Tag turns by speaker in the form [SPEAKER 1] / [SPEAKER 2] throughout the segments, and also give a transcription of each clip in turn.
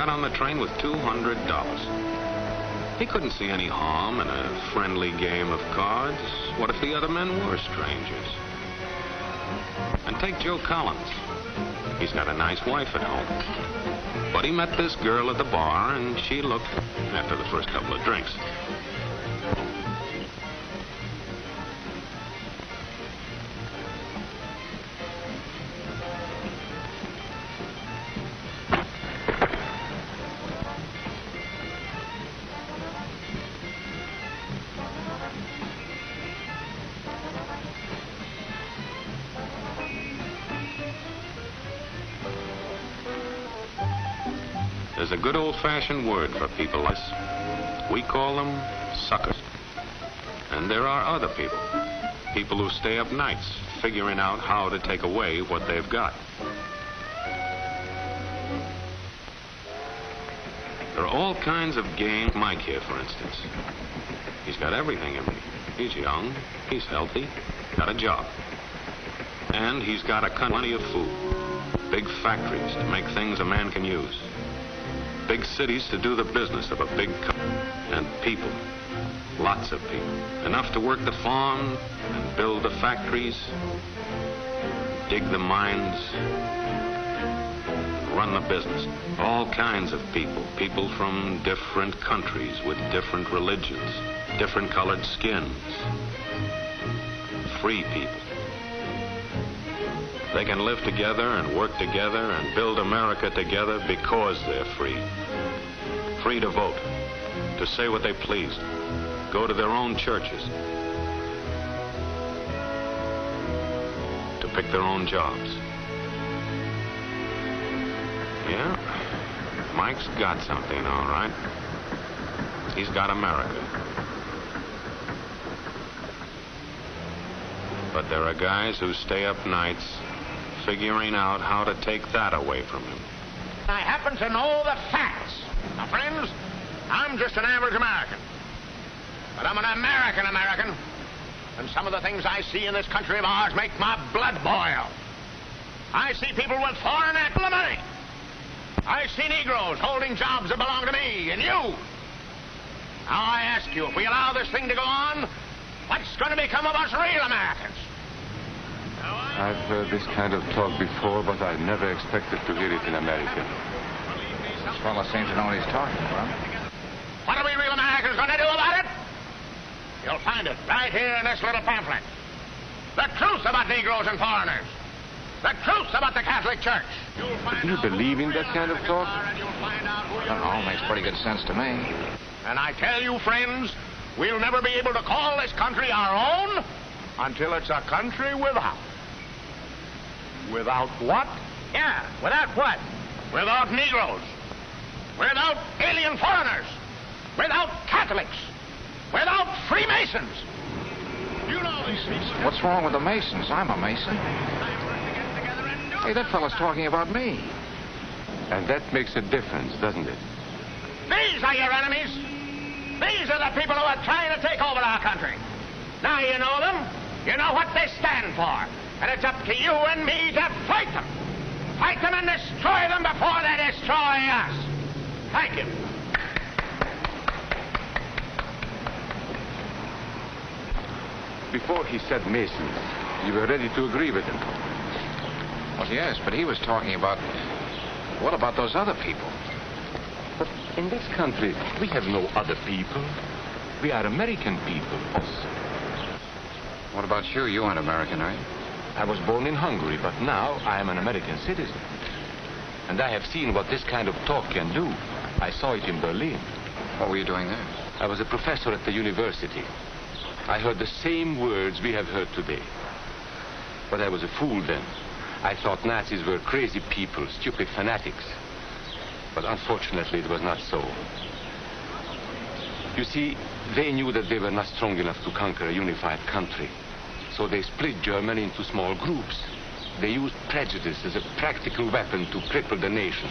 [SPEAKER 1] got on the train with $200. He couldn't see any harm in a friendly game of cards. What if the other men were strangers? And take Joe Collins. He's got a nice wife at home. But he met this girl at the bar, and she looked, after the first couple of drinks. There's a good old-fashioned word for people like us. We call them suckers. And there are other people. People who stay up nights figuring out how to take away what they've got. There are all kinds of games. Mike here, for instance. He's got everything in me. He's young, he's healthy, got a job. And he's got plenty of food. Big factories to make things a man can use. Big cities to do the business of a big company. And people. Lots of people. Enough to work the farm and build the factories, dig the mines, and run the business. All kinds of people. People from different countries with different religions, different colored skins. Free people. They can live together and work together and build America together because they're free. Free to vote, to say what they please, go to their own churches, to pick their own jobs. Yeah, Mike's got something, all right. He's got America. But there are guys who stay up nights figuring out how to take that away from him.
[SPEAKER 2] I happen to know the facts. Now, friends, I'm just an average American. But I'm an American. And some of the things I see in this country of ours make my blood boil. I see people with foreign money. I see Negroes holding jobs that belong to me and you. Now, I ask you, if we allow this thing to go on, what's going to become of us real Americans?
[SPEAKER 3] I've heard this kind of talk before, but I never expected to hear it in America.
[SPEAKER 4] This fellow seems to know what he's talking about.
[SPEAKER 2] What are we real Americans going to do about it? You'll find it right here in this little pamphlet. The truth about Negroes and foreigners. The truth about the Catholic Church.
[SPEAKER 3] Do you believe in that kind of talk?
[SPEAKER 4] I don't know, makes pretty good sense to me.
[SPEAKER 2] And I tell you, friends, we'll never be able to call this country our own until it's a country without. Without what? Yeah, without what? Without Negroes. Without alien foreigners. Without Catholics. Without Freemasons. You know these people.
[SPEAKER 4] What's wrong with the Masons? I'm a Mason. Hey, that fellow's talking about me.
[SPEAKER 3] And that makes a difference, doesn't it?
[SPEAKER 2] These are your enemies. These are the people who are trying to take over our country. Now you know them. You know what they stand for. And it's up to you and me to fight them. Fight them and destroy them before they destroy us. Thank you.
[SPEAKER 3] Before he said Masons, you were ready to agree with him.
[SPEAKER 4] Well, yes, but he was talking about... What about those other people?
[SPEAKER 3] But in this country, we have no other people. We are American people.
[SPEAKER 4] What about you? You aren't American, are you?
[SPEAKER 3] I was born in Hungary, but now I am an American citizen. And I have seen what this kind of talk can do. I saw it in Berlin.
[SPEAKER 4] What were you doing there?
[SPEAKER 3] I was a professor at the university. I heard the same words we have heard today. But I was a fool then. I thought Nazis were crazy people, stupid fanatics. But unfortunately, it was not so. You see, they knew that they were not strong enough to conquer a unified country. So they split Germany into small groups. They used prejudice as a practical weapon to cripple the nation.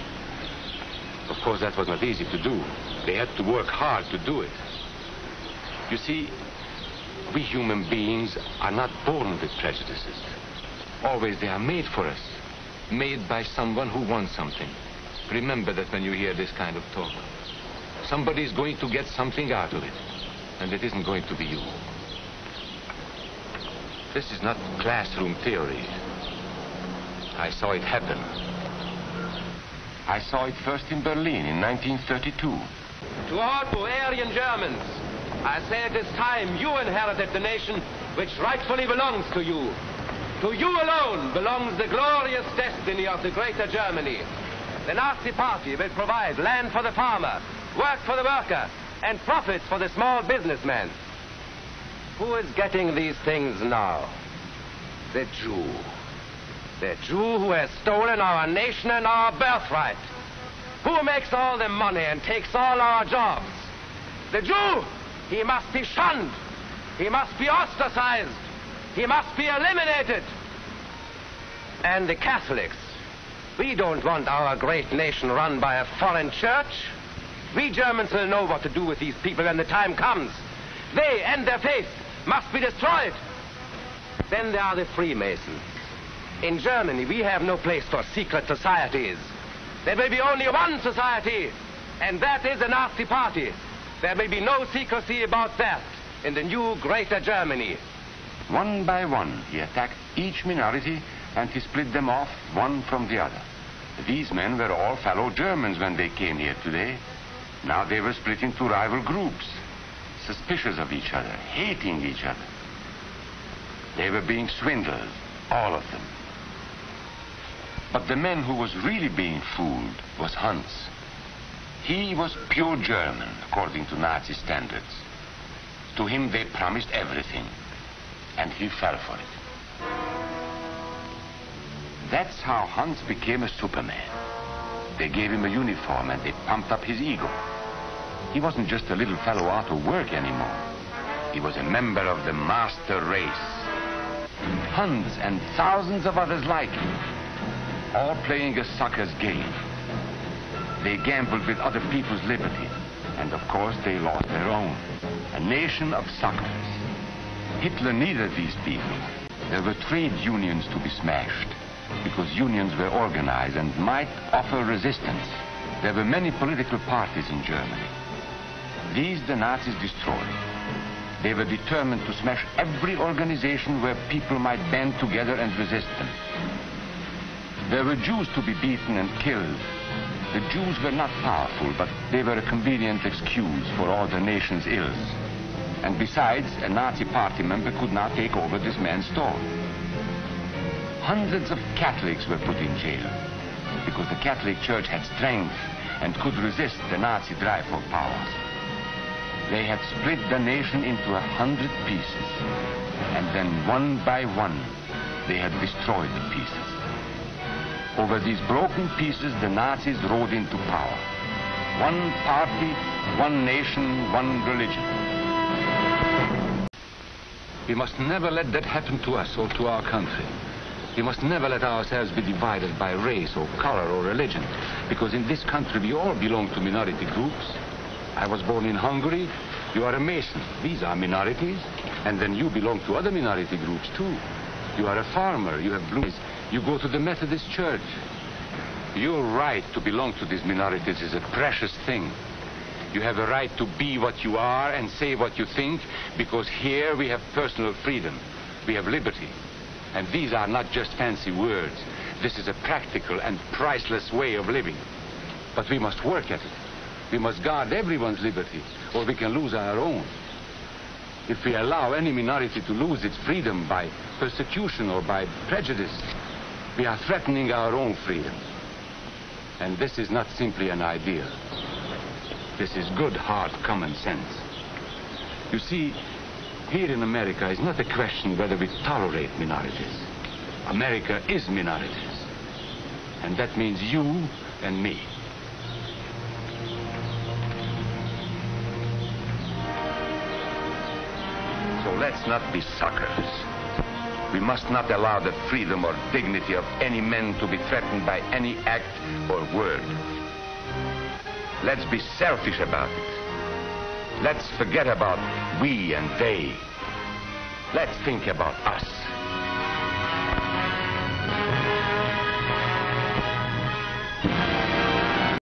[SPEAKER 3] Of course, that was not easy to do. They had to work hard to do it. You see, we human beings are not born with prejudices. Always they are made for us. Made by someone who wants something. Remember that when you hear this kind of talk. Somebody's going to get something out of it, and it isn't going to be you. This is not classroom theory. I saw it happen. I saw it first in Berlin in 1932.
[SPEAKER 5] To all Bavarian Germans, I say it is time you inherited the nation which rightfully belongs to you. To you alone belongs the glorious destiny of the greater Germany. The Nazi Party will provide land for the farmer, work for the worker, and profits for the small businessman. Who is getting these things now? The Jew. The Jew who has stolen our nation and our birthright. Who makes all the money and takes all our jobs? The Jew! He must be shunned. He must be ostracized. He must be eliminated. And the Catholics. We don't want our great nation run by a foreign church. We Germans will know what to do with these people when the time comes. They and their faith must be destroyed. Then there are the Freemasons. In Germany, we have no place for secret societies. There will be only one society, and that is the Nazi Party. There will be no secrecy about that in the new Greater Germany.
[SPEAKER 3] One by one, he attacked each minority, and he split them off one from the other. These men were all fellow Germans when they came here today. Now they were split into rival groups, suspicious of each other, hating each other. They were being swindled, all of them. But the man who was really being fooled was Hans. He was pure German, according to Nazi standards. To him they promised everything, and he fell for it. That's how Hans became a Superman. They gave him a uniform and they pumped up his ego. He wasn't just a little fellow out of work anymore. He was a member of the master race. Hans and thousands of others like him, all playing a sucker's game. They gambled with other people's liberty, and of course they lost their own. A nation of suckers. Hitler needed these people. There were trade unions to be smashed, because unions were organized and might offer resistance. There were many political parties in Germany. These the Nazis destroyed. They were determined to smash every organization where people might band together and resist them. There were Jews to be beaten and killed. The Jews were not powerful, but they were a convenient excuse for all the nation's ills. And besides, a Nazi party member could not take over this man's store. Hundreds of Catholics were put in jail because the Catholic Church had strength and could resist the Nazi drive for power. They had split the nation into 100 pieces, and then one by one, they had destroyed the pieces. Over these broken pieces, the Nazis rode into power. One party, one nation, one religion. We must never let that happen to us or to our country. We must never let ourselves be divided by race or color or religion, because in this country we all belong to minority groups. I was born in Hungary. You are a Mason. These are minorities. And then you belong to other minority groups too. You are a farmer. You have blue eyes. You go to the Methodist Church. Your right to belong to these minorities is a precious thing. You have a right to be what you are and say what you think, because here we have personal freedom. We have liberty. And these are not just fancy words. This is a practical and priceless way of living. But we must work at it. We must guard everyone's liberty, or we can lose our own. If we allow any minority to lose its freedom by persecution or by prejudice, we are threatening our own freedom. And this is not simply an idea. This is good, hard common sense. You see, here in America is not a question whether we tolerate minorities. America is minorities. And that means you and me. So let's not be suckers. We must not allow the freedom or dignity of any man to be threatened by any act or word. Let's be selfish about it. Let's forget about we and they. Let's think about us.